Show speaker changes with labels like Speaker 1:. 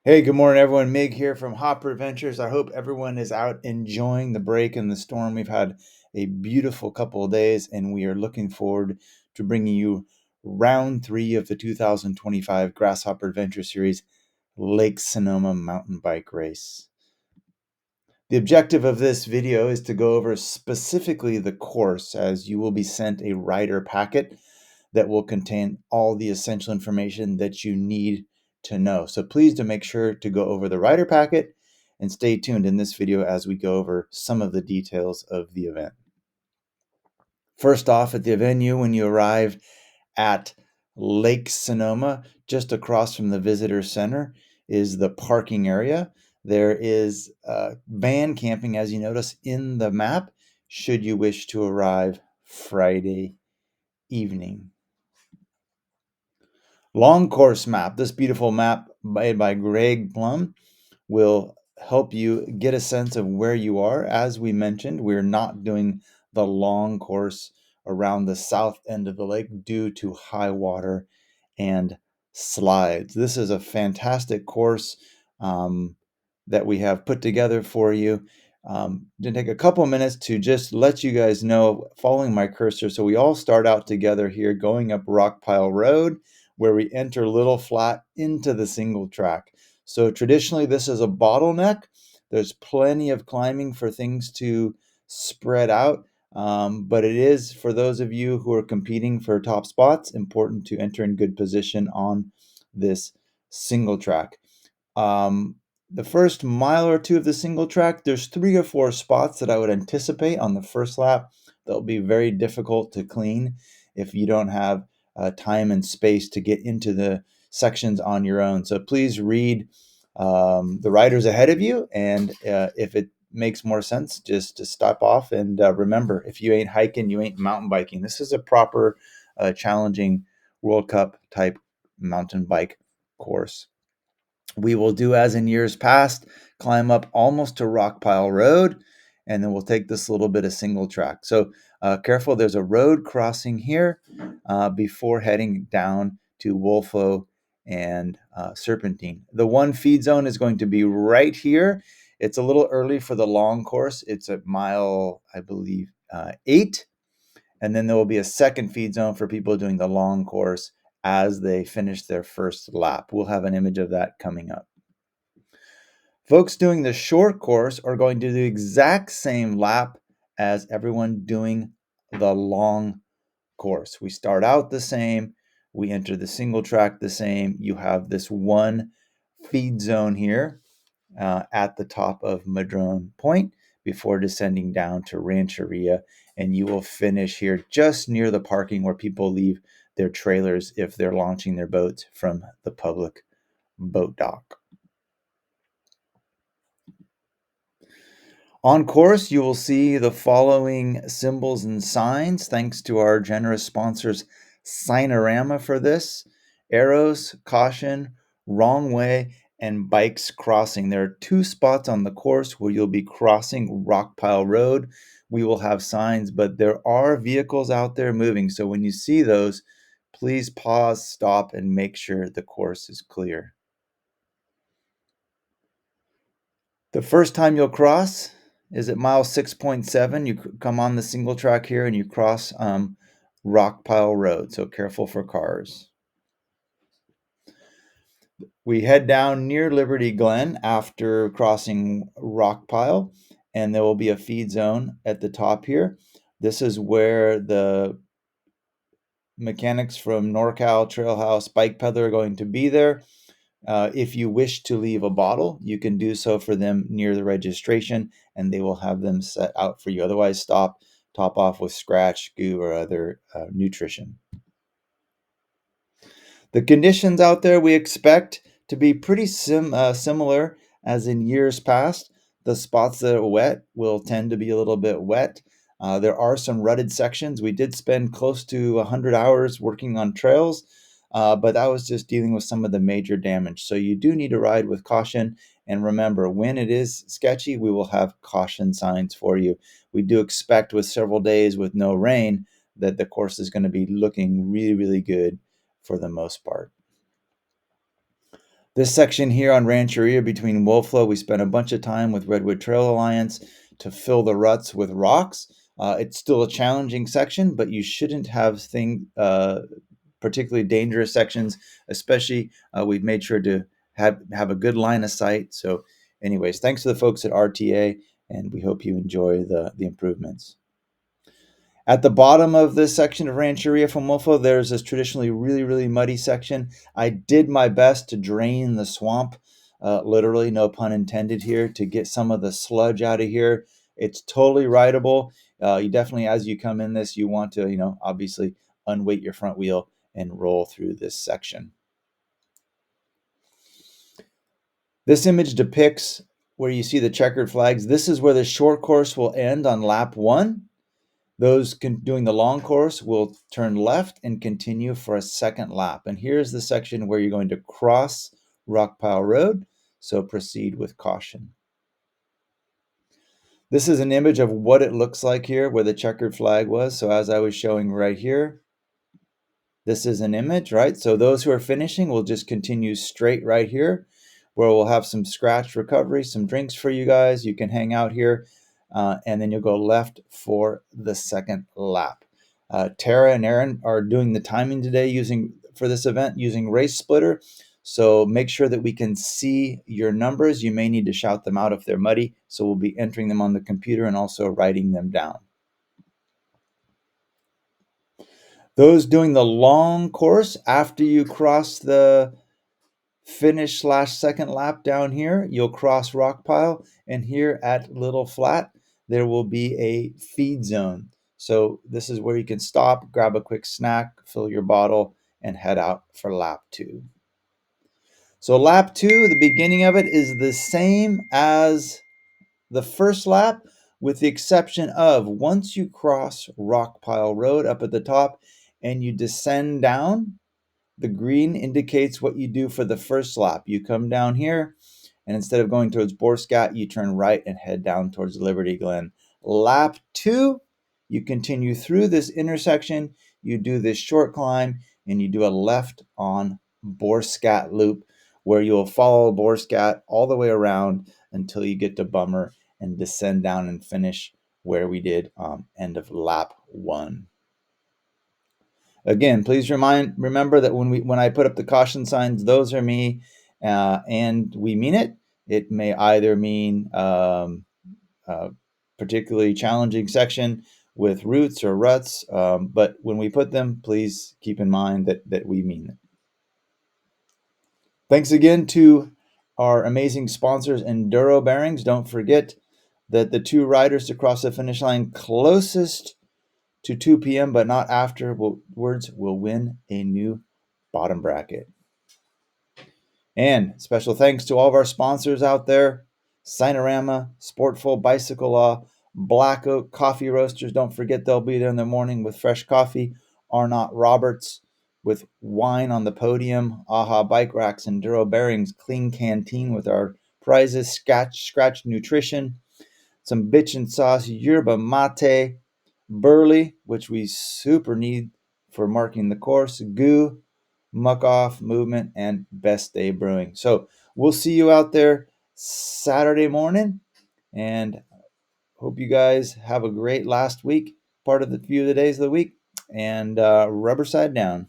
Speaker 1: Hey, good morning, everyone. Mig here from Hopper Adventures. I hope everyone is out enjoying the break in the storm. We've had a beautiful couple of days, and we are looking forward to bringing you round 3 of the 2025 Grasshopper Adventure Series Lake Sonoma mountain bike race. The objective of this video is to go over specifically the course, as you will be sent a rider packet that will contain all the essential information that you need to know. So please do make sure to go over the rider packet and stay tuned in this video as we go over some of the details of the event. First off, at the venue, when you arrive at Lake Sonoma, just across from the visitor center, is the parking area. There is van camping, as you notice in the map, should you wish to arrive Friday evening. Long course map. This beautiful map made by Greg Plum will help you get a sense of where you are. As we mentioned, we're not doing the long course around the south end of the lake due to high water and slides. This is a fantastic course that we have put together for you. To take a couple minutes to just let you guys know, following my cursor. So we all start out together here going up Rock Pile Road, where we enter Little Flat into the single track. So traditionally, this is a bottleneck. There's plenty of climbing for things to spread out. But it is, for those of you who are competing for top spots, important to enter in good position on this single track. The first mile or two of the single track, there's 3 or 4 spots that I would anticipate on the first lap that'll be very difficult to clean if you don't have time and space to get into the sections on your own. So please read the riders ahead of you, and if it makes more sense, just to stop off and remember, if you ain't hiking, you ain't mountain biking. This is a proper, challenging World Cup type mountain bike course. We will do as in years past, climb up almost to Rock Pile Road, and then we'll take this little bit of single track. So careful, there's a road crossing here before heading down to Wolfo and Serpentine. The one feed zone is going to be right here. It's a little early for the long course. It's at mile, I believe, 8. And then there will be a second feed zone for people doing the long course as they finish their first lap. We'll have an image of that coming up. Folks doing the short course are going to do the exact same lap as everyone doing the long course. We start out the same. We enter the single track the same. You have this one feed zone here at the top of Madrone Point before descending down to Rancheria, and you will finish here just near the parking where people leave their trailers if they're launching their boats from the public boat dock. On course, you will see the following symbols and signs, thanks to our generous sponsors, Signorama, for this: arrows, caution, wrong way, and bikes crossing. There are 2 spots on the course where you'll be crossing Rock Pile Road. We will have signs, but there are vehicles out there moving. So when you see those, please pause, stop, and make sure the course is clear. The first time you'll cross is at mile 6.7. You come on the single track here and you cross Rock Pile Road. So careful for cars. We head down near Liberty Glen after crossing Rock Pile, and there will be a feed zone at the top here. This is where the mechanics from NorCal Trailhouse Bike Peddler are going to be there. If you wish to leave a bottle, you can do so for them near the registration, and they will have them set out for you. Otherwise, top off with scratch, goo, or other nutrition. The conditions out there we expect to be pretty similar as in years past. The spots that are wet will tend to be a little bit wet. There are some rutted sections. We did spend close to 100 hours working on trails, but that was just dealing with some of the major damage. So you do need to ride with caution. And remember, when it is sketchy, we will have caution signs for you. We do expect, with several days with no rain, that the course is going to be looking really, really good for the most part. This section here on Rancheria between Wolflow, we spent a bunch of time with Redwood Trail Alliance to fill the ruts with rocks. It's still a challenging section, but you shouldn't have particularly dangerous sections, especially we've made sure to have a good line of sight. So anyways, thanks to the folks at RTA, and we hope you enjoy the improvements. At the bottom of this section of Rancheria from Wolfo, there's this traditionally really, really muddy section. I did my best to drain the swamp, literally, no pun intended here, to get some of the sludge out of here. It's totally rideable. You definitely, as you come in this, you want to, obviously unweight your front wheel and roll through this section. This image depicts where you see the checkered flags. This is where the short course will end on lap 1. Those doing the long course will turn left and continue for a second lap. And here's the section where you're going to cross Rockpile Road, so proceed with caution. This is an image of what it looks like here where the checkered flag was. So as I was showing right here, this is an image, right? So those who are finishing will just continue straight right here, where we'll have some scratch recovery, some drinks for you guys. You can hang out here, and then you'll go left for the second lap. Tara and Aaron are doing the timing today for this event using Race Splitter. So make sure that we can see your numbers. You may need to shout them out if they're muddy. So we'll be entering them on the computer and also writing them down. Those doing the long course, after you cross the finish/second lap down here, you'll cross Rockpile, and here at Little Flat, there will be a feed zone. So this is where you can stop, grab a quick snack, fill your bottle, and head out for lap 2. So lap 2, the beginning of it is the same as the first lap, with the exception of once you cross Rockpile Road up at the top and you descend down, the green indicates what you do for the first lap. You come down here, and instead of going towards Borscat, you turn right and head down towards Liberty Glen. Lap 2, you continue through this intersection, you do this short climb, and you do a left on Borscat Loop, where you'll follow Borscat all the way around until you get to Bummer and descend down and finish where we did end of lap 1. Again, please remember that when I put up the caution signs, those are me, and we mean it. It may either mean particularly challenging section with roots or ruts, but when we put them, please keep in mind that we mean it. Thanks again to our amazing sponsors, Enduro Bearings. Don't forget that the 2 riders to cross the finish line closest to 2 p.m., but not afterwards, will win a new bottom bracket. And special thanks to all of our sponsors out there: Sinorama, Sportful, Bicycle Law, Black Oak Coffee Roasters. Don't forget they'll be there in the morning with fresh coffee. Arnott Roberts with wine on the podium. Aha Bike Racks, Enduro Bearings, Clean Canteen with our prizes. Scratch Nutrition, some Bitch and Sauce, Yerba Mate, Burley, which we super need for marking the course, Goo, Muck Off Movement, and Best Day Brewing. So we'll see you out there Saturday morning, and hope you guys have a great last week, part of the few of the days of the week, and rubber side down.